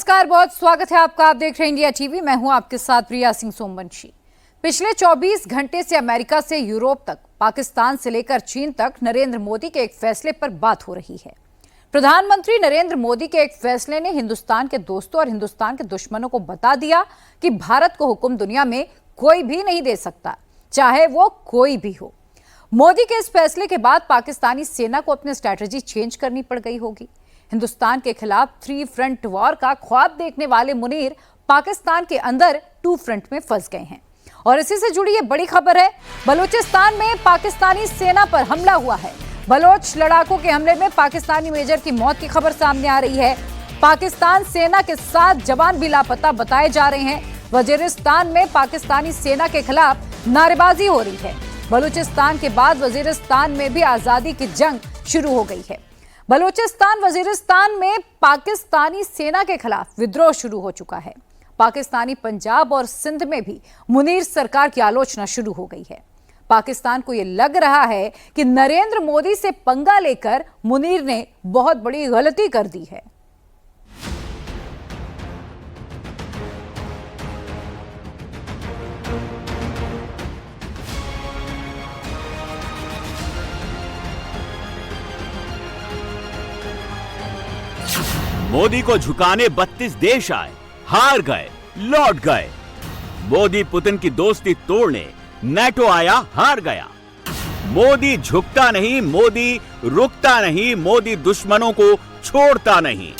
नमस्कार, बहुत स्वागत है आपका। आप देख रहे हैं इंडिया टीवी। मैं हूं आपके साथ प्रिया सिंह सोमवंशी। पिछले 24 घंटे से अमेरिका से यूरोप तक, पाकिस्तान से लेकर चीन तक नरेंद्र मोदी के एक फैसले पर बात हो रही है। प्रधानमंत्री नरेंद्र मोदी के एक फैसले ने हिंदुस्तान के दोस्तों और हिंदुस्तान के दुश्मनों को बता दिया कि भारत को हुक्म दुनिया में कोई भी नहीं दे सकता, चाहे वो कोई भी हो। मोदी के इस फैसले के बाद पाकिस्तानी सेना को अपनी स्ट्रैटेजी चेंज करनी पड़ गई होगी। हिंदुस्तान के खिलाफ 3 फ्रंट वॉर का ख्वाब देखने वाले मुनीर पाकिस्तान के अंदर 2 फ्रंट में फंस गए हैं। और इसी से जुड़ी ये बड़ी खबर है, बलूचिस्तान में पाकिस्तानी सेना पर हमला हुआ है। बलोच लड़ाकों के हमले में पाकिस्तानी मेजर की मौत की खबर सामने आ रही है। पाकिस्तान सेना के 7 जवान भी लापता बताए जा रहे हैं। वजीरिस्तान में पाकिस्तानी सेना के खिलाफ नारेबाजी हो रही है। बलूचिस्तान के बाद वजीरिस्तान में भी आजादी की जंग शुरू हो गई है। बलूचिस्तान वजीरिस्तान में पाकिस्तानी सेना के खिलाफ विद्रोह शुरू हो चुका है। पाकिस्तानी पंजाब और सिंध में भी मुनीर सरकार की आलोचना शुरू हो गई है। पाकिस्तान को यह लग रहा है कि नरेंद्र मोदी से पंगा लेकर मुनीर ने बहुत बड़ी गलती कर दी है। मोदी को झुकाने 32 देश आए, हार गए, लौट गए। मोदी पुतिन की दोस्ती तोड़ने नाटो आया, हार गया। मोदी झुकता नहीं, मोदी रुकता नहीं, मोदी दुश्मनों को छोड़ता नहीं।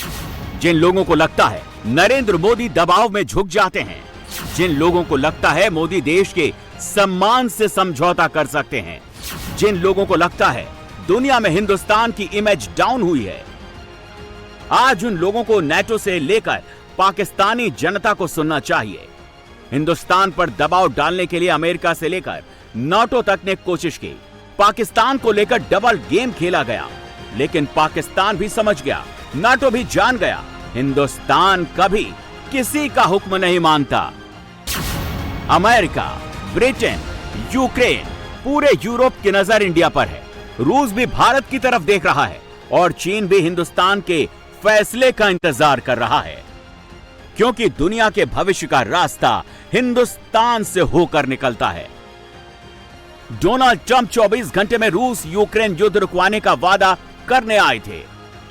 जिन लोगों को लगता है नरेंद्र मोदी दबाव में झुक जाते हैं, जिन लोगों को लगता है मोदी देश के सम्मान से समझौता कर सकते हैं, जिन लोगों को लगता है दुनिया में हिंदुस्तान की इमेज डाउन हुई है, आज उन लोगों को नाटो से लेकर पाकिस्तानी जनता को सुनना चाहिए। हिंदुस्तान पर दबाव डालने के लिए अमेरिका से लेकर नाटो तक ने कोशिश की। पाकिस्तान को लेकर डबल गेम खेला गया, लेकिन पाकिस्तान भी समझ गया, नाटो भी जान गया, हिंदुस्तान कभी किसी का हुक्म नहीं मानता। अमेरिका, ब्रिटेन, यूक्रेन, पूरे यूरोप की नजर इंडिया पर है। रूस भी भारत की तरफ देख रहा है और चीन भी हिंदुस्तान के फैसले का इंतजार कर रहा है, क्योंकि दुनिया के भविष्य का रास्ता हिंदुस्तान से होकर निकलता है। डोनाल्ड ट्रंप 24 घंटे में रूस यूक्रेन युद्ध रुकवाने का वादा करने आए थे।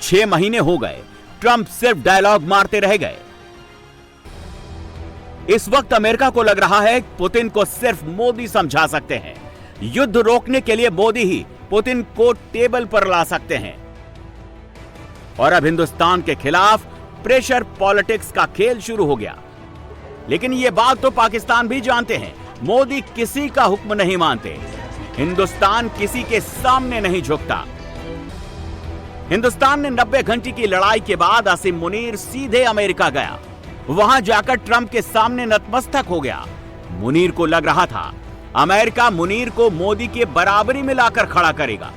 6 महीने हो गए, ट्रंप सिर्फ डायलॉग मारते रह गए। इस वक्त अमेरिका को लग रहा है पुतिन को सिर्फ मोदी समझा सकते हैं। युद्ध रोकने के लिए मोदी ही पुतिन को टेबल पर ला सकते हैं। और अब हिंदुस्तान के खिलाफ प्रेशर पॉलिटिक्स का खेल शुरू हो गया। लेकिन यह बात तो पाकिस्तान भी जानते हैं, मोदी किसी का हुक्म नहीं मानते, हिंदुस्तान किसी के सामने नहीं झुकता। हिंदुस्तान ने 90 घंटे की लड़ाई के बाद आसिम मुनीर सीधे अमेरिका गया। वहां जाकर ट्रंप के सामने नतमस्तक हो गया। मुनीर को लग रहा था अमेरिका मुनीर को मोदी के बराबरी में लाकर खड़ा करेगा,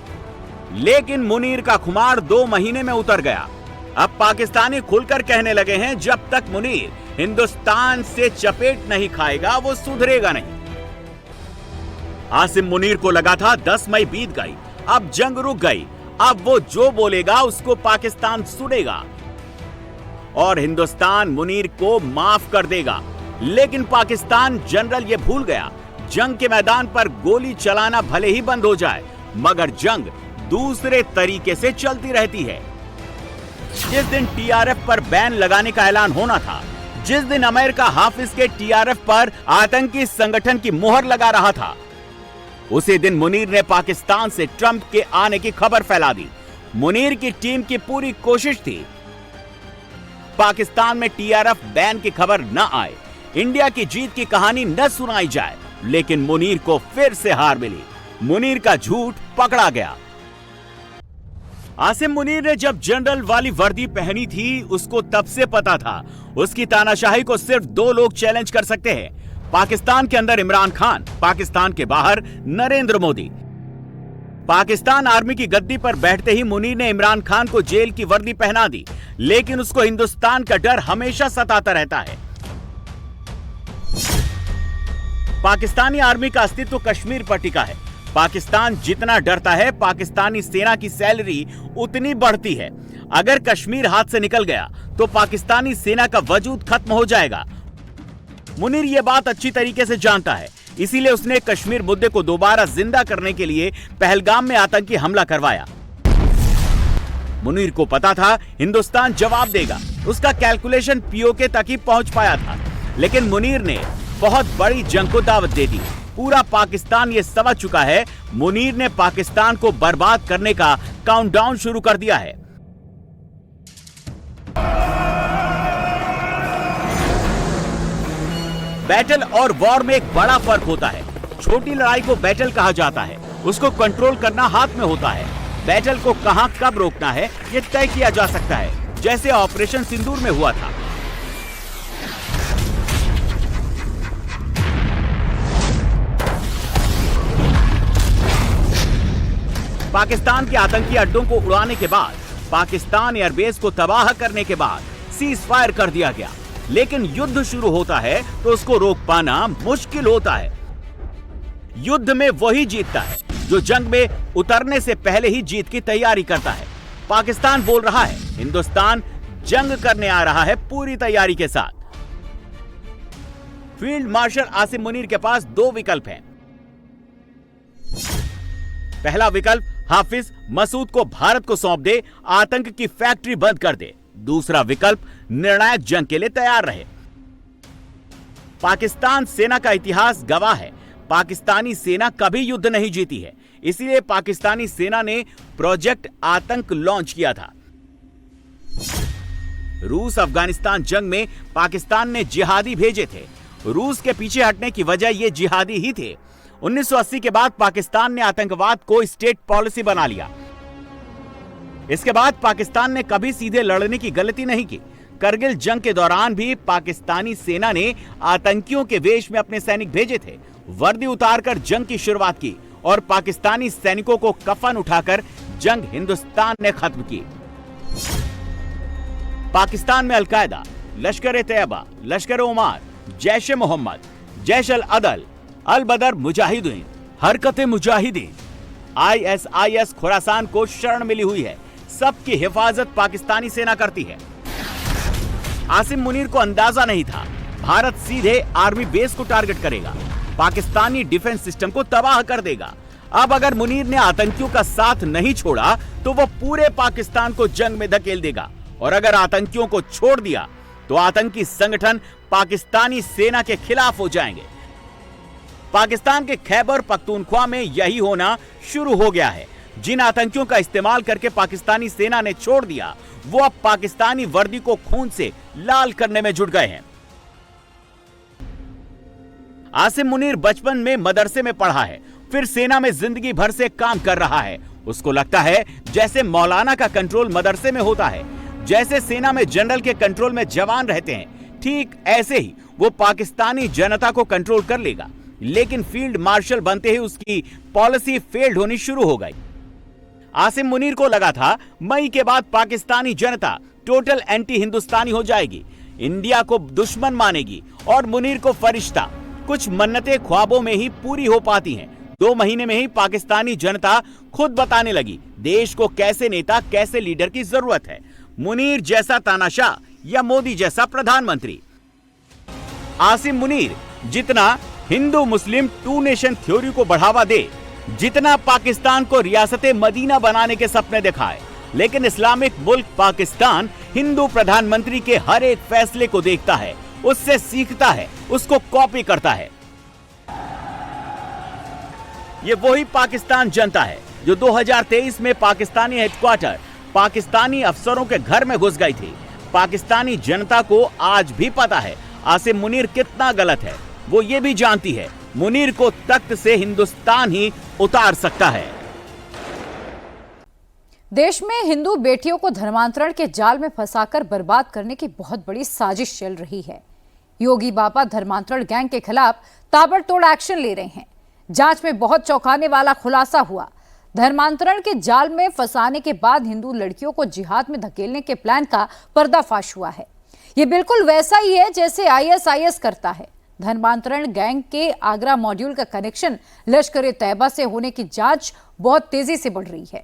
लेकिन मुनीर का खुमार 2 महीने में उतर गया। अब पाकिस्तानी खुलकर कहने लगे हैं, जब तक मुनीर हिंदुस्तान से चपेट नहीं खाएगा वो सुधरेगा नहीं। आसिम मुनीर को लगा था 10 मई बीत गई, अब जंग रुक गई, अब वो जो बोलेगा उसको पाकिस्तान सुनेगा और हिंदुस्तान मुनीर को माफ कर देगा। लेकिन पाकिस्तान जनरल ये भूल गया, जंग के मैदान पर गोली चलाना भले ही बंद हो जाए, मगर जंग दूसरे तरीके से चलती रहती है। जिस दिन टीआरएफ पर बैन लगाने का ऐलान होना था, जिस दिन अमेरिका हाफिज के टीआरएफ पर आतंकी संगठन की मोहर लगा रहा था, उसी दिन मुनीर ने पाकिस्तान से ट्रंप के आने की खबर फैला दी। मुनीर की टीम की पूरी कोशिश थी पाकिस्तान में टीआरएफ बैन की खबर न आए, इंडिया की जीत की कहानी न सुनाई जाए, लेकिन मुनीर को फिर से हार मिली। मुनीर का झूठ पकड़ा गया। आसिम मुनीर ने जब जनरल वाली वर्दी पहनी थी, उसको तब से पता था उसकी तानाशाही को सिर्फ 2 लोग चैलेंज कर सकते हैं, पाकिस्तान के अंदर इमरान खान, पाकिस्तान के बाहर नरेंद्र मोदी। पाकिस्तान आर्मी की गद्दी पर बैठते ही मुनीर ने इमरान खान को जेल की वर्दी पहना दी, लेकिन उसको हिंदुस्तान का डर हमेशा सताता रहता है। पाकिस्तानी आर्मी का अस्तित्व कश्मीर पर टिका है। पाकिस्तान जितना डरता है, पाकिस्तानी सेना की सैलरी उतनी बढ़ती है। अगर कश्मीर हाथ से निकल गया तो पाकिस्तानी सेना का वजूद खत्म हो जाएगा। मुनीर ये बात अच्छी तरीके से जानता है, इसीलिए उसने कश्मीर मुद्दे को दोबारा जिंदा करने के लिए पहलगाम में आतंकी हमला करवाया। मुनीर को पता था हिंदुस्तान जवाब देगा, उसका कैलकुलेशन पीओके तक ही पहुंच पाया था, लेकिन मुनीर ने बहुत बड़ी जंग को दावत दे दी। पूरा पाकिस्तान ये समझ चुका है मुनीर ने पाकिस्तान को बर्बाद करने का काउंटडाउन शुरू कर दिया है। बैटल और वॉर में एक बड़ा फर्क होता है। छोटी लड़ाई को बैटल कहा जाता है, उसको कंट्रोल करना हाथ में होता है। बैटल को कहां कब रोकना है ये तय किया जा सकता है, जैसे ऑपरेशन सिंदूर में हुआ था। पाकिस्तान के आतंकी अड्डों को उड़ाने के बाद, पाकिस्तान एयरबेस को तबाह करने के बाद सीज फायर कर दिया गया, लेकिन युद्ध शुरू होता है तो उसको रोक पाना मुश्किल होता है। युद्ध में वही जीतता है जो जंग में उतरने से पहले ही जीत की तैयारी करता है। पाकिस्तान बोल रहा है हिंदुस्तान जंग करने आ रहा है पूरी तैयारी के साथ। फील्ड मार्शल आसिम मुनीर के पास दो विकल्प हैं। पहला विकल्प, हाफिज मसूद को भारत को सौंप दे, आतंक की फैक्ट्री बंद कर दे। दूसरा विकल्प, निर्णायक जंग के लिए तैयार रहे। पाकिस्तान सेना का इतिहास गवाह है, पाकिस्तानी सेना कभी युद्ध नहीं जीती है, इसलिए पाकिस्तानी सेना ने प्रोजेक्ट आतंक लॉन्च किया था। रूस अफगानिस्तान जंग में पाकिस्तान ने जिहादी भेजे थे। रूस के पीछे हटने की वजह ये जिहादी ही थे। 1980 के बाद पाकिस्तान ने आतंकवाद को स्टेट पॉलिसी बना लिया। इसके बाद पाकिस्तान ने कभी सीधे लड़ने की गलती नहीं की। करगिल जंग के दौरान भी पाकिस्तानी सेना ने आतंकियों के वेश में अपने सैनिक भेजे थे, वर्दी उतारकर जंग की शुरुआत की और पाकिस्तानी सैनिकों को कफन उठाकर जंग हिंदुस्तान ने खत्म की। पाकिस्तान में अलकायदा, लश्कर-ए-तैयबा, लश्कर-ए-उमार, जैश-ए-मोहम्मद, जैश-अल-अदल, अल-बदर मुजाहिदीन, हरकत-ए-मुजाहिदीन, ISIS खुरासान को शरण मिली हुई है। सबकी हिफाजत पाकिस्तानी सेना करती है। आसिम मुनीर को अंदाजा नहीं था भारत सीधे आर्मी बेस को टारगेट करेगा, पाकिस्तानी डिफेंस सिस्टम को तबाह कर देगा। अब अगर मुनीर ने आतंकियों का साथ नहीं छोड़ा तो वो पूरे पाकिस्तान को जंग में धकेल देगा, और अगर आतंकियों को छोड़ दिया तो आतंकी संगठन पाकिस्तानी सेना के खिलाफ हो जाएंगे। पाकिस्तान के खैबर पख्तूनख्वा में यही होना शुरू हो गया है। जिन आतंकियों का इस्तेमाल करके पाकिस्तानी सेना ने छोड़ दिया, वो अब पाकिस्तानी वर्दी को खून से लाल करने में जुट गए हैं। आसिम मुनीर बचपन में मदरसे में पढ़ा है, फिर सेना में जिंदगी भर से काम कर रहा है। उसको लगता है जैसे मौलाना का कंट्रोल मदरसे में होता है, जैसे सेना में जनरल के कंट्रोल में जवान रहते हैं, ठीक ऐसे ही वो पाकिस्तानी जनता को कंट्रोल कर लेगा। लेकिन फील्ड मार्शल बनते ही उसकी पॉलिसी फेल्ड होनी शुरू हो गई। आसिम मुनीर को लगा था मई के बाद पाकिस्तानी जनता टोटल एंटी हिंदुस्तानी हो जाएगी, इंडिया को दुश्मन मानेगी और मुनीर को फरिश्ता। कुछ मन्नतें ख्वाबों में ही पूरी हो पाती हैं। 2 महीने में ही पाकिस्तानी जनता खुद बताने लगी देश को कैसे नेता, कैसे लीडर की जरूरत है, मुनीर जैसा तानाशाह या मोदी जैसा प्रधानमंत्री। आसिम मुनीर जितना हिंदू मुस्लिम 2 नेशन थ्योरी को बढ़ावा दे, जितना पाकिस्तान को रियासते मदीना बनाने के सपने दिखाए, लेकिन इस्लामिक मुल्क पाकिस्तान हिंदू प्रधानमंत्री के हर एक फैसले को देखता है, उससे सीखता है, उसको कॉपी करता है। ये वही पाकिस्तान जनता है जो 2023 में पाकिस्तानी हेडक्वार्टर पाकिस्तानी अफसरों के घर में घुस गई थी। पाकिस्तानी जनता को आज भी पता है आसिम मुनीर कितना गलत है। वो ये भी जानती है मुनीर को तख्त से हिंदुस्तान ही उतार सकता है। देश में हिंदू बेटियों को धर्मांतरण के जाल में फंसाकर बर्बाद करने की बहुत बड़ी साजिश चल रही है। योगी बाबा धर्मांतरण गैंग के खिलाफ ताबड़तोड़ एक्शन ले रहे हैं। जांच में बहुत चौंकाने वाला खुलासा हुआ। धर्मांतरण के जाल में फंसाने के बाद हिंदू लड़कियों को जिहाद में धकेलने के प्लान का पर्दाफाश हुआ है। यह बिल्कुल वैसा ही है जैसे ISIS करता है। धर्मांतरण गैंग के आगरा मॉड्यूल का कनेक्शन लश्कर-ए-तैयबा से होने की जांच बहुत तेजी से बढ़ रही है।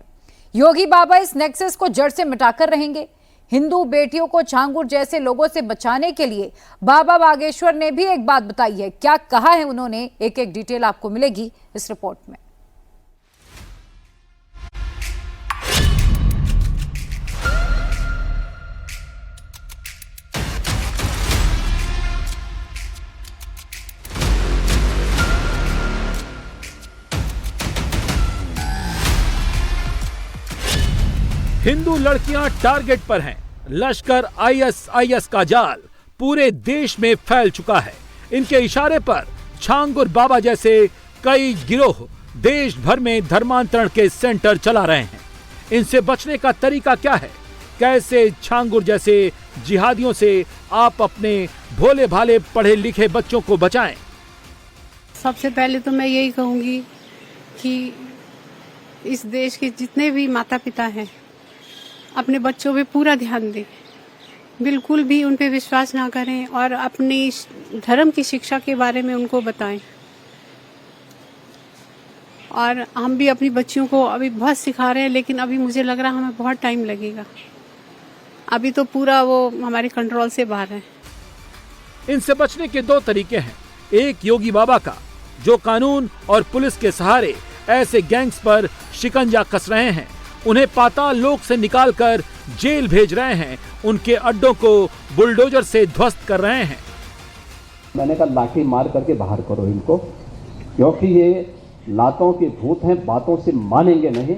योगी बाबा इस नेक्सस को जड़ से मिटाकर रहेंगे। हिंदू बेटियों को छांगुर जैसे लोगों से बचाने के लिए बाबा बागेश्वर ने भी एक बात बताई है। क्या कहा है उन्होंने, एक एक डिटेल आपको मिलेगी इस रिपोर्ट में। हिंदू लड़कियां टारगेट पर हैं। लश्कर आईएसआईएस का जाल पूरे देश में फैल चुका है। इनके इशारे पर छांगुर बाबा जैसे कई गिरोह देश भर में धर्मांतरण के सेंटर चला रहे हैं। इनसे बचने का तरीका क्या है? कैसे छांगुर जैसे जिहादियों से आप अपने भोले भाले पढ़े लिखे बच्चों को बचाएं? सबसे पहले तो मैं यही कहूंगी कि इस देश के जितने भी माता पिता हैं अपने बच्चों पे पूरा ध्यान दें, बिल्कुल भी उन पे विश्वास ना करें और अपनी धर्म की शिक्षा के बारे में उनको बताएं। और हम भी अपनी बच्चियों को अभी बहुत सिखा रहे हैं, लेकिन अभी मुझे लग रहा है हमें बहुत टाइम लगेगा। अभी तो पूरा वो हमारे कंट्रोल से बाहर है। इनसे बचने के दो तरीके हैं। एक योगी बाबा का, जो कानून और पुलिस के सहारे ऐसे गैंग्स पर शिकंजा कस रहे हैं, उन्हें पाताल लोक से निकालकर जेल भेज रहे हैं, उनके अड्डों को बुलडोजर से ध्वस्त कर रहे हैं। मैंने कहा लाठी मार करके बाहर करो इनको, क्योंकि ये लातों के भूत हैं, बातों से मानेंगे नहीं।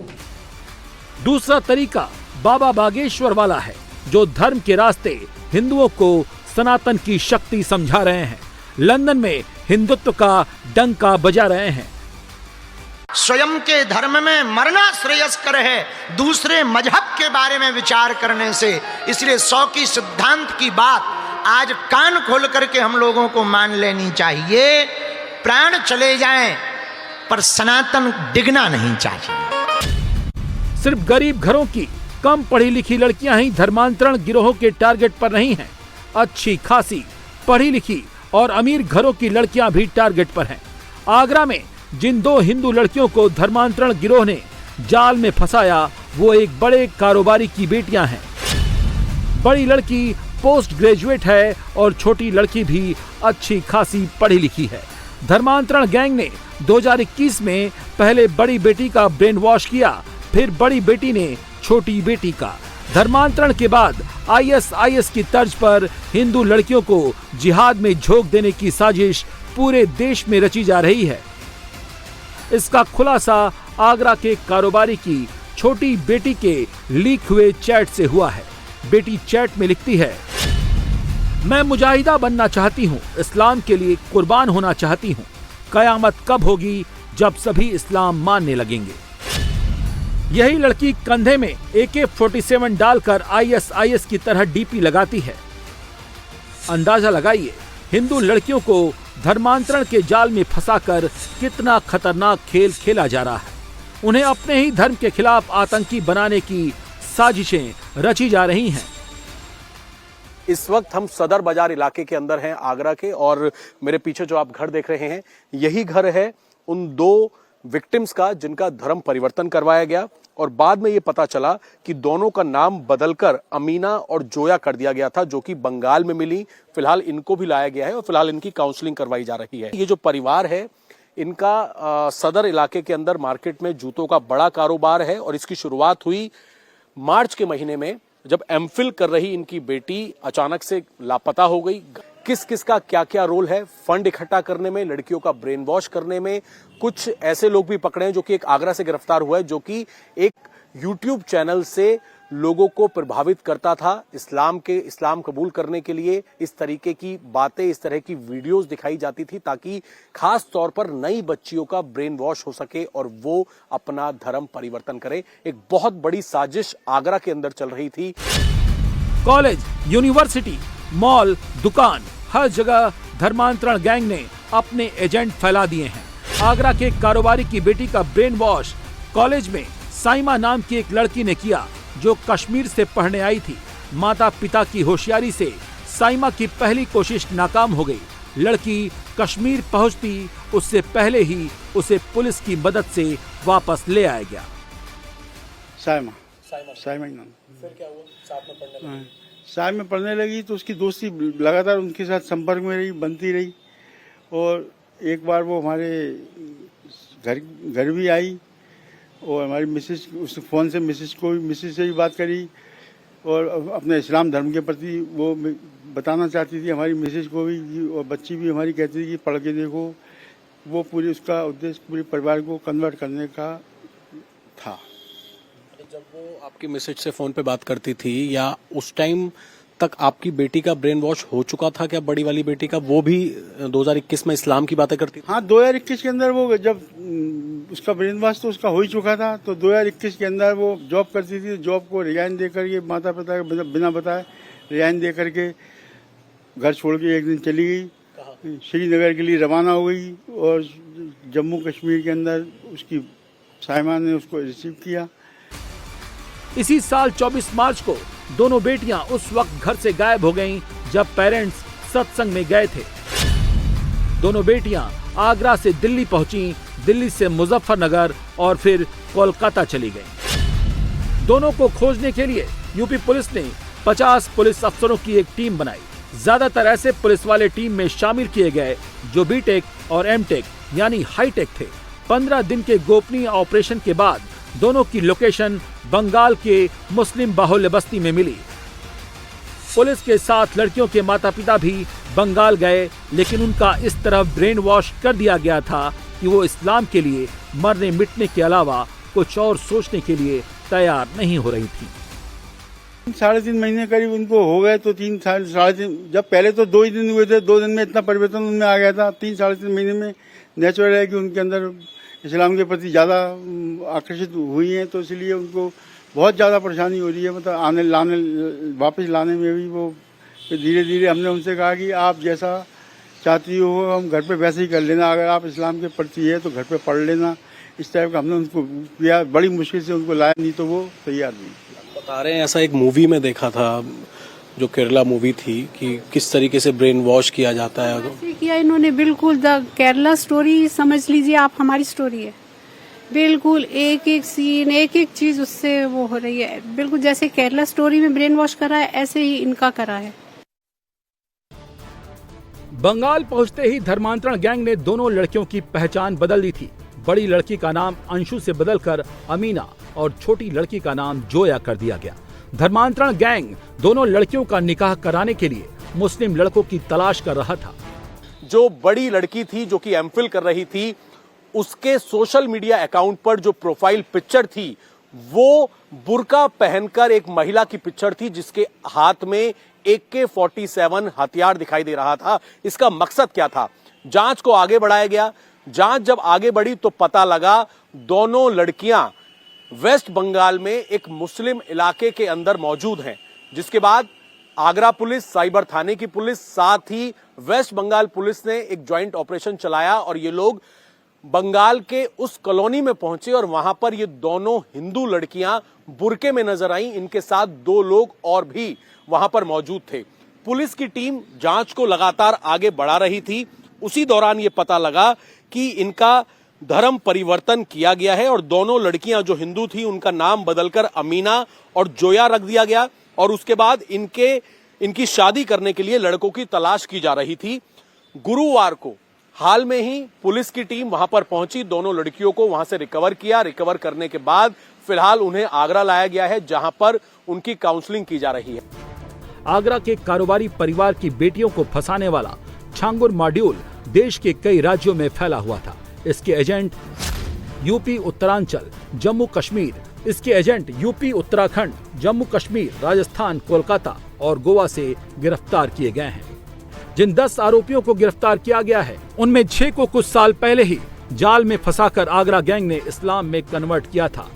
दूसरा तरीका बाबा बागेश्वर वाला है, जो धर्म के रास्ते हिंदुओं को सनातन की शक्ति समझा रहे हैं। लंदन में हिंदुत्व का डंका बजा रहे हैं। स्वयं के धर्म में मरना श्रेयस्कर है दूसरे मजहब के बारे में विचार करने से। इसलिए 100 की सिद्धांत की बात आज कान खोल करके हम लोगों को मान लेनी चाहिए। प्राण चले जाएं पर सनातन डिगना नहीं चाहिए। सिर्फ गरीब घरों की कम पढ़ी लिखी लड़कियां ही धर्मांतरण गिरोहों के टारगेट पर नहीं हैं। अच्छी खासी पढ़ी लिखी और अमीर घरों की लड़कियां भी टारगेट पर हैं। आगरा में जिन दो हिंदू लड़कियों को धर्मांतरण गिरोह ने जाल में फंसाया, वो एक बड़े कारोबारी की बेटियां हैं। बड़ी लड़की पोस्ट ग्रेजुएट है और छोटी लड़की भी अच्छी खासी पढ़ी लिखी है। धर्मांतरण गैंग ने 2021 में पहले बड़ी बेटी का ब्रेन वॉश किया, फिर बड़ी बेटी ने छोटी बेटी का। धर्मांतरण के बाद आईएसआईएस की तर्ज पर हिंदू लड़कियों को जिहाद में झोंक देने की साजिश पूरे देश में रची जा रही है। इसका खुलासा आगरा के कारोबारी की छोटी बेटी के लीक हुए चैट से हुआ है। बेटी चैट में लिखती है, मैं मुजाहिदा बनना चाहती हूँ, इस्लाम के लिए कुर्बान होना चाहती हूँ। कयामत कब होगी जब सभी इस्लाम मानने लगेंगे। यही लड़की कंधे में AK-47 डालकर आईएसआईएस की तरह डीपी लगाती है। अंदाजा लगाइए, हिंदू लड़कियों को धर्मांतरण के जाल में फंसाकर कितना खतरनाक खेल खेला जा रहा है। उन्हें अपने ही धर्म के खिलाफ आतंकी बनाने की साजिशें रची जा रही हैं। इस वक्त हम सदर बाजार इलाके के अंदर हैं आगरा के, और मेरे पीछे जो आप घर देख रहे हैं, यही घर है उन दो विक्टिम्स का जिनका धर्म परिवर्तन करवाया गया और बाद में ये पता चला कि दोनों का नाम बदलकर अमीना और जोया कर दिया गया था, जो कि बंगाल में मिली। फिलहाल इनको भी लाया गया है और फिलहाल इनकी काउंसलिंग करवाई जा रही है। ये जो परिवार है, इनका सदर इलाके के अंदर मार्केट में जूतों का बड़ा कारोबार है और इसकी शुरुआत हुई मार्च के महीने में, जब एमफिल कर रही इनकी बेटी अचानक से लापता हो गई। किस किस का क्या क्या रोल है फंड इकट्ठा करने में, लड़कियों का ब्रेन वॉश करने में। कुछ ऐसे लोग भी पकड़े हैं जो कि एक आगरा से गिरफ्तार हुआ है, जो कि एक यूट्यूब चैनल से लोगों को प्रभावित करता था इस्लाम कबूल करने के लिए। इस तरीके की बातें, इस तरह की वीडियोस दिखाई जाती थी ताकि खास तौर पर नई बच्चियों का ब्रेन वॉश हो सके और वो अपना धर्म परिवर्तन करे। एक बहुत बड़ी साजिश आगरा के अंदर चल रही थी। कॉलेज, यूनिवर्सिटी, मॉल, दुकान, हर जगह धर्मांतरण गैंग ने अपने एजेंट फैला दिए हैं। आगरा के कारोबारी की बेटी का ब्रेन वॉश कॉलेज में साइमा नाम की एक लड़की ने किया, जो कश्मीर से पढ़ने आई थी। माता पिता की होशियारी से साइमा की पहली कोशिश नाकाम हो गई। लड़की कश्मीर पहुंचती उससे पहले ही उसे पुलिस की मदद से वापस ले आया गया। साइमा ही नाम। फिर क्या हुआ? साथ में पढ़ने लगे? साथ में पढ़ने लगी तो उसकी दोस्ती लगातार उनके साथ संपर्क में रही, बनती रही। और एक बार वो हमारे घर भी आई और हमारी मिसेज, उस फ़ोन से मिसेज से भी बात करी और अपने इस्लाम धर्म के प्रति वो बताना चाहती थी हमारी मिसेज को भी, और बच्ची भी हमारी कहती थी कि पढ़ के देखो। वो पूरी उसका उद्देश्य पूरे परिवार को कन्वर्ट करने का था। जब वो आपकी मिसेज से फोन पे बात करती थी, या उस टाइम तक आपकी बेटी का ब्रेन वॉश हो चुका था क्या? बड़ी वाली बेटी का, वो भी 2021 में इस्लाम की बातें करती थी? हाँ, 2021 के अंदर वो जब उसका ब्रेन वॉश तो उसका हो ही चुका था, तो 2021 के अंदर वो जॉब करती थी। जॉब को रिजाइन दे करके, माता पिता के बिना बताए रिजाइन दे करके घर छोड़ के एक दिन चली गई, श्रीनगर के लिए रवाना हो गई। और जम्मू कश्मीर के अंदर उसकी साइमा ने उसको रिसीव किया। इसी साल 24 मार्च को दोनों बेटियां उस वक्त घर से गायब हो गईं जब पेरेंट्स सत्संग में गए थे। दोनों बेटियां आगरा से दिल्ली पहुंची, दिल्ली से मुजफ्फरनगर और फिर कोलकाता चली गईं। दोनों को खोजने के लिए यूपी पुलिस ने 50 पुलिस अफसरों की एक टीम बनाई। ज्यादातर ऐसे पुलिस वाले टीम में शामिल किए गए जो बीटेक और एमटेक यानी हाईटेक थे। 15 दिन के गोपनीय ऑपरेशन के बाद दोनों की लोकेशन बंगाल के मुस्लिम बाहुल्य बस्ती में मिली। पुलिस के साथ लड़कियों के माता पिता भी बंगाल गए, लेकिन उनका इस तरह ब्रेन वॉश कर दिया गया था कि वो इस्लाम के लिए मरने मिटने के अलावा कुछ और सोचने के लिए तैयार नहीं हो रही थी। 3.5 महीने करीब उनको हो गए, तो 3-3.5 जब पहले तो 2 ही दिन हुए थे, 2 दिन में इतना परिवर्तन उनमें आ गया था। 3-3.5 महीने में नेचुरल है कि उनके अंदर इस्लाम के प्रति ज़्यादा आकर्षित हुई हैं, तो इसलिए उनको बहुत ज़्यादा परेशानी हो रही है। मतलब वापस लाने में भी वो धीरे धीरे हमने उनसे कहा कि आप जैसा चाहती हो हम घर पे वैसे ही कर लेना, अगर आप इस्लाम के प्रति है तो घर पे पढ़ लेना, इस टाइप का हमने उनको किया। बड़ी मुश्किल से उनको लाया, नहीं तो वो तैयार नहीं। बता रहे हैं ऐसा एक मूवी में देखा था, जो केरला मूवी थी, कि किस तरीके से ब्रेन वॉश किया जाता है। ऐसे किया इन्होंने, बिल्कुल द केरला स्टोरी समझ लीजिए आप, हमारी स्टोरी है। बिल्कुल एक एक सीन, एक एक चीज उससे वो हो रही है। बिल्कुल जैसे केरला स्टोरी में ब्रेन वॉश करा है, ऐसे ही इनका करा है। बंगाल पहुंचते ही धर्मांतरण गैंग ने दोनों लड़कियों की पहचान बदल दी थी। बड़ी लड़की का नाम अंशु से बदलकर अमीना और छोटी लड़की का नाम जोया कर दिया गया। धर्मांतरण गैंग दोनों लड़कियों का निकाह कराने के लिए मुस्लिम लड़कों की तलाश कर रहा था। जो बड़ी लड़की थी, जो कि एमफिल कर रही थी, उसके सोशल मीडिया अकाउंट पर जो प्रोफाइल पिक्चर थी, वो बुर्का पहनकर एक महिला की पिक्चर थी, जिसके हाथ में AK-47 हथियार दिखाई दे रहा था। इसका मकसद क्या था? जांच को आगे बढ़ाया गया। जांच जब आगे बढ़ी तो पता लगा दोनों लड़कियां वेस्ट बंगाल में एक मुस्लिम इलाके के अंदर मौजूद हैं, जिसके बाद आगरा पुलिस, साइबर थाने की पुलिस, साथ ही वेस्ट बंगाल पुलिस ने एक ज्वाइंट ऑपरेशन चलाया और ये लोग बंगाल के उस कॉलोनी में पहुंचे और वहां पर ये दोनों हिंदू लड़कियां बुरके में नजर आईं। इनके साथ 2 लोग और भी वहां पर मौजूद थे। पुलिस की टीम जांच को लगातार आगे बढ़ा रही थी। उसी दौरान ये पता लगा कि इनका धर्म परिवर्तन किया गया है और दोनों लड़कियां जो हिंदू थी, उनका नाम बदलकर अमीना और जोया रख दिया गया। और उसके बाद इनकी शादी करने के लिए लड़कों की तलाश की जा रही थी। गुरुवार को हाल में ही पुलिस की टीम वहां पर पहुंची, दोनों लड़कियों को वहां से रिकवर किया। रिकवर करने के बाद फिलहाल उन्हें आगरा लाया गया है, जहां पर उनकी काउंसलिंग की जा रही है। आगरा के कारोबारी परिवार की बेटियों को फंसाने वाला छांगुर मॉड्यूल देश के कई राज्यों में फैला हुआ था। इसके एजेंट यूपी उत्तरांचल, जम्मू कश्मीर, इसके एजेंट यूपी उत्तराखंड, जम्मू कश्मीर, राजस्थान, कोलकाता और गोवा से गिरफ्तार किए गए हैं। जिन 10 आरोपियों को गिरफ्तार किया गया है, उनमें 6 को कुछ साल पहले ही जाल में फंसाकर आगरा गैंग ने इस्लाम में कन्वर्ट किया था।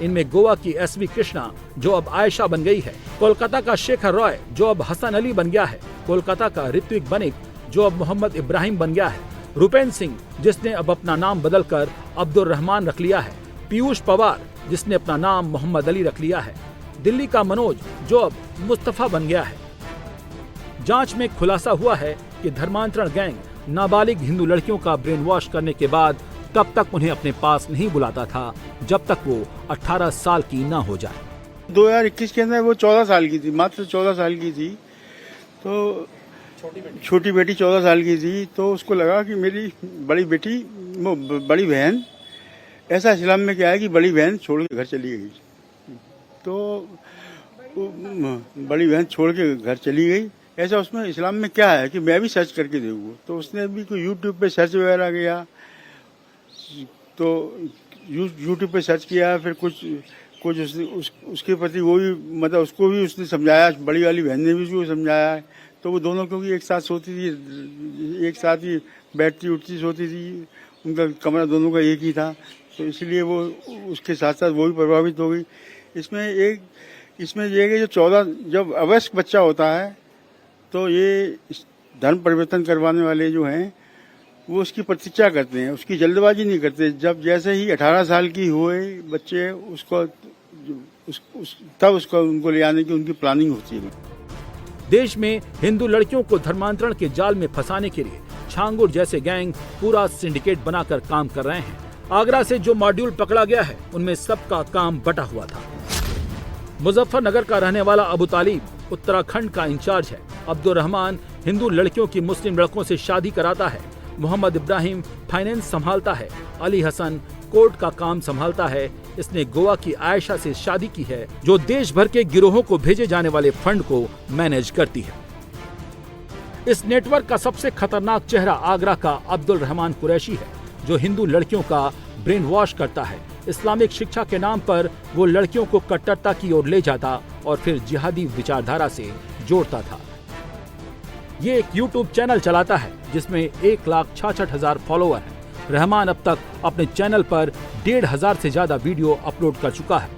इनमें गोवा की SV कृष्णा, जो अब आयशा बन गई है, कोलकाता का शेखर रॉय, जो अब हसन अली बन गया है, कोलकाता का ऋत्विक बनिक, जो अब मोहम्मद इब्राहिम बन गया है, रुपेन सिंह, जिसने अब अपना नाम बदलकर अब्दुल रहमान रख लिया है, पीयूष पवार, जिसने अपना नाम मोहम्मद अली रख लिया है, दिल्ली का मनोज, जो अब मुस्तफा बन गया है। जांच में खुलासा हुआ है कि धर्मांतरण गैंग नाबालिग हिंदू लड़कियों का ब्रेन वॉश करने के बाद तब तक उन्हें अपने पास नहीं बुलाता था जब तक वो 18 साल की न हो जाए। 2021 के अंदर वो 14 साल की थी, मात्र 14 साल की थी। तो छोटी बेटी 14 साल की थी, तो उसको लगा कि मेरी बड़ी बेटी, बड़ी बहन, ऐसा इस्लाम में क्या है कि बड़ी बहन छोड़ के घर चली गई। तो बड़ी बहन छोड़ के घर चली गई, ऐसा उसमें इस्लाम में क्या है कि मैं भी सर्च करके देखूँ। तो उसने भी कोई यूट्यूब पे सर्च वगैरह किया, तो यूट्यूब पे सर्च किया, फिर कुछ उसके प्रति वो भी, मतलब उसको भी उसने समझाया, बड़ी वाली बहन ने भी उसको समझाया। तो वो दोनों क्योंकि एक साथ सोती थी, एक साथ ही बैठती उठती सोती थी, उनका कमरा दोनों का एक ही था, तो इसलिए वो उसके साथ साथ वो भी प्रभावित हो गई। इसमें ये है कि जब अवयस्क बच्चा होता है तो ये धर्म परिवर्तन करवाने वाले जो हैं वो उसकी प्रतीक्षा करते हैं, उसकी जल्दबाजी नहीं करते। जब जैसे ही 18 साल की हुए बच्चे तब उनको ले आने की उनकी प्लानिंग होती है। देश में हिंदू लड़कियों को धर्मांतरण के जाल में फंसाने के लिए छांगुर जैसे गैंग पूरा सिंडिकेट बनाकर काम कर रहे हैं। आगरा से जो मॉड्यूल पकड़ा गया है उनमें सबका काम बटा हुआ था। मुजफ्फरनगर का रहने वाला अबू तालिब उत्तराखंड का इंचार्ज है। अब्दुल रहमान हिंदू लड़कियों की मुस्लिम लड़कों से शादी कराता है। मोहम्मद इब्राहिम फाइनेंस संभालता है। अली हसन कोर्ट का काम संभालता है। इसने गोवा की आयशा से शादी की है, जो देश भर के गिरोहों को भेजे जाने वाले फंड को मैनेज करती है। इस नेटवर्क का सबसे खतरनाक चेहरा आगरा का अब्दुल रहमान कुरैशी है, जो हिंदू लड़कियों का ब्रेन वॉश करता है। इस्लामिक शिक्षा के नाम पर वो लड़कियों को कट्टरता की ओर ले जाता और फिर जिहादी विचारधारा से जोड़ता था। ये एक यूट्यूब चैनल चलाता है जिसमें 1,66,000 फॉलोअर हैं। रहमान अब तक अपने चैनल पर 1,500 से ज्यादा वीडियो अपलोड कर चुका है।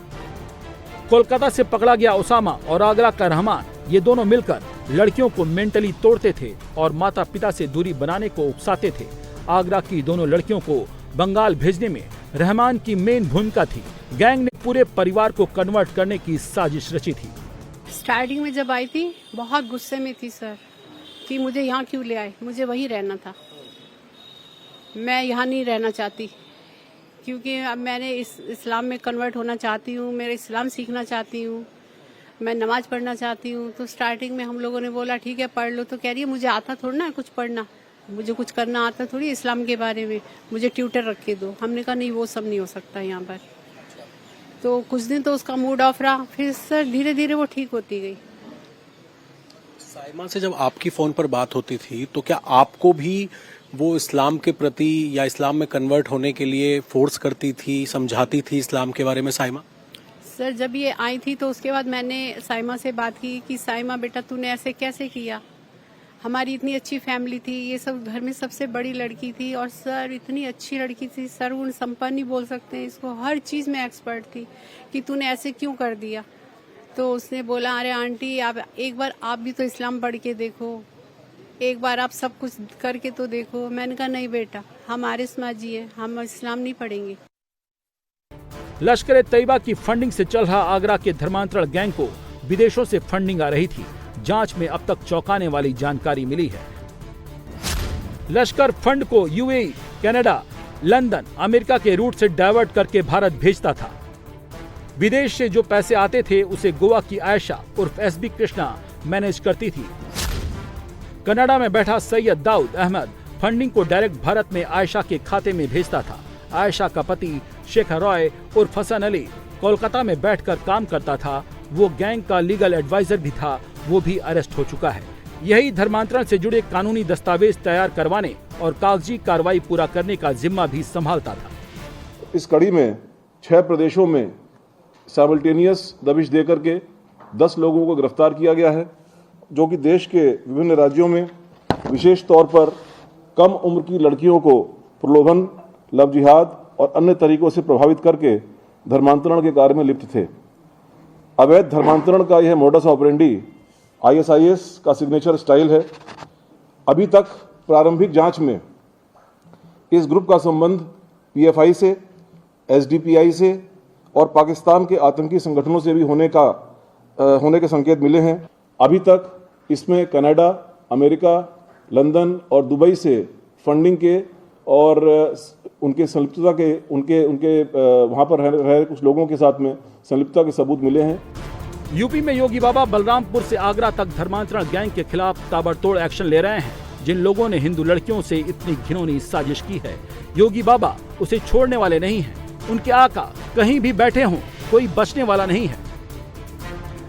कोलकाता से पकड़ा गया उसामा और आगरा का रहमान, ये दोनों मिलकर लड़कियों को मेंटली तोड़ते थे और माता पिता से दूरी बनाने को उकसाते थे। आगरा की दोनों लड़कियों को बंगाल भेजने में रहमान की मेन भूमिका थी। गैंग ने पूरे परिवार को कन्वर्ट करने की साजिश रची थी। स्टार्टिंग में जब आई थी बहुत गुस्से में थी सर, कि मुझे यहाँ क्यों ले आए, मुझे वहीं रहना था, मैं यहाँ नहीं रहना चाहती, क्योंकि अब मैंने इस्लाम में कन्वर्ट होना चाहती हूँ, मेरा इस्लाम सीखना चाहती हूँ, मैं नमाज पढ़ना चाहती हूँ। तो स्टार्टिंग में हम लोगों ने बोला ठीक है पढ़ लो, तो कह रही है मुझे आता थोड़ा ना कुछ पढ़ना, मुझे कुछ करना आता थोड़ी इस्लाम के बारे में, मुझे ट्यूटर रख के दो। हमने कहा नहीं वो सब नहीं हो सकता यहाँ पर। तो कुछ दिन तो उसका मूड ऑफ रहा, फिर सर धीरे धीरे वो ठीक होती गई। साइमा से जब आपकी फोन पर बात होती थी तो क्या आपको भी वो इस्लाम के प्रति या इस्लाम में कन्वर्ट होने के लिए फोर्स करती थी, समझाती थी इस्लाम के बारे में साइमा? सर जब ये आई थी तो उसके बाद मैंने साइमा से बात की कि साइमा बेटा तूने ऐसे कैसे किया, हमारी इतनी अच्छी फैमिली थी, ये सब घर में सबसे बड़ी लड़की थी और सर इतनी अच्छी लड़की थी, सर्वगुण संपन्न ही बोल सकते हैं इसको, हर चीज में एक्सपर्ट थी, कि तूने ऐसे क्यों कर दिया। तो उसने बोला अरे आंटी आप एक बार आप भी तो इस्लाम पढ़ के देखो, एक बार आप सब कुछ करके तो देखो। मैंने कहा नहीं बेटा हमारे समाजी है, हम इस्लाम नहीं पढ़ेंगे। लश्कर तैयबा की फंडिंग से चल रहा आगरा के धर्मांतरण गैंग को विदेशों से फंडिंग आ रही थी। जांच में अब तक चौंकाने वाली जानकारी मिली है। लश्कर फंड को यूएई, कनाडा, लंदन, अमेरिका के रूट से डाइवर्ट करके भारत भेजता था। विदेश से जो पैसे आते थे उसे गोवा की आयशा उर्फ एसबी कृष्णा मैनेज करती थी। कनाडा में बैठा सैयद दाऊद अहमद फंडिंग को डायरेक्ट भारत में आयशा के खाते में भेजता था। आयशा का पति शेखर रॉय उर्फ हसन अली कोलकाता में बैठकर काम करता था। वो गैंग का लीगल एडवाइजर भी था, वो भी अरेस्ट हो चुका है। यही धर्मांतरण से जुड़े कानूनी दस्तावेज तैयार करवाने और कागजी कार्रवाई पूरा करने का जिम्मा भी संभालता था। इस कड़ी में 6 प्रदेशों में साइमल्टेनियस दबिश देकर के 10 लोगों को गिरफ्तार किया गया है, जो कि देश के विभिन्न राज्यों में विशेष तौर पर कम उम्र की लड़कियों को प्रलोभन, लव जिहाद और अन्य तरीकों से प्रभावित करके धर्मांतरण के कार्य में लिप्त थे। अवैध धर्मांतरण का यह मोडस ऑपरेंडी ISIS का सिग्नेचर स्टाइल है। अभी तक प्रारंभिक जांच में इस ग्रुप का संबंध PFI से, SDPI से और पाकिस्तान के आतंकी संगठनों से भी होने के संकेत मिले हैं। अभी तक इसमें कनाडा, अमेरिका, लंदन और दुबई से फंडिंग के और उनके संलिप्तता के उनके वहाँ पर रह रहे कुछ लोगों के साथ में संलिप्तता के सबूत मिले हैं। यूपी में योगी बाबा बलरामपुर से आगरा तक धर्मांतरण गैंग के खिलाफ ताबड़तोड़ एक्शन ले रहे हैं। जिन लोगों ने हिंदू लड़कियों से इतनी घिनौनी साजिश की है, योगी बाबा उसे छोड़ने वाले नहीं हैं। उनके आका कहीं भी बैठे हों, कोई बचने वाला नहीं है।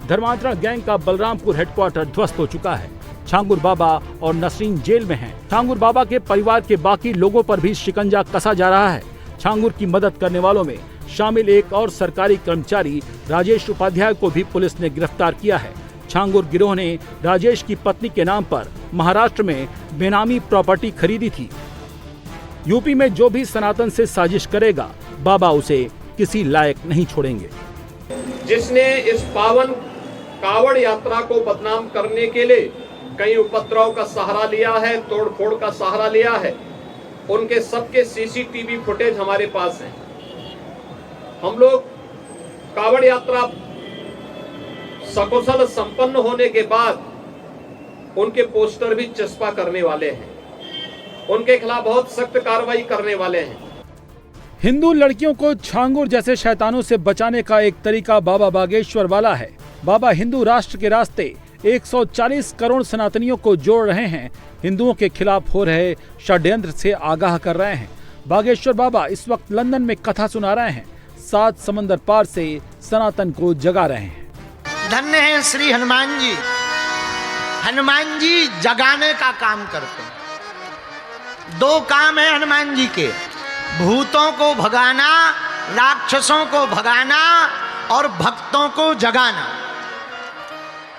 धर्मांतरण गैंग का बलरामपुर हेडक्वार्टर ध्वस्त हो चुका है। छांगुर बाबा और नसरीन जेल में हैं। छांगुर बाबा के परिवार के बाकी लोगों पर भी शिकंजा कसा जा रहा है। छांगुर की मदद करने वालों में शामिल एक और सरकारी कर्मचारी राजेश उपाध्याय को भी पुलिस ने गिरफ्तार किया है। छांगुर गिरोह ने राजेश की पत्नी के नाम पर महाराष्ट्र में बेनामी प्रॉपर्टी खरीदी थी। यूपी में जो भी सनातन से साजिश करेगा, बाबा उसे किसी लायक नहीं छोड़ेंगे। जिसने इस पावन कावड़ यात्रा को बदनाम करने के लिए कई उपद्रव का सहारा लिया है, तोड़फोड़ का सहारा लिया है, उनके सबके सीसीटीवी फुटेज हमारे पास हैं। हम लोग कावड़ यात्रा सकुशल संपन्न होने के बाद उनके पोस्टर भी चस्पा करने वाले हैं। उनके खिलाफ बहुत सख्त कार्रवाई करने वाले हैं। हिंदू लड़कियों को छांगुर जैसे शैतानों से बचाने का एक तरीका बाबा बागेश्वर वाला है। बाबा हिंदू राष्ट्र के रास्ते 140 करोड़ सनातनियों को जोड़ रहे हैं। हिंदुओं के खिलाफ हो रहे षड्यंत्र से आगाह कर रहे हैं। बागेश्वर बाबा इस वक्त लंदन में कथा सुना रहे हैं। 7 समंदर पार से सनातन को जगा रहे हैं। धन्य है श्री हनुमान जी। हनुमान जी जगाने का काम करते हैं। 2 काम है हनुमान जी के, भूतों को भगाना, राक्षसों को भगाना और भक्तों को जगाना।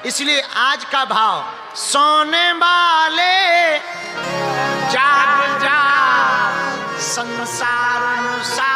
इसलिए आज का भाव, सोने वाले जाग जा संसार अनुसार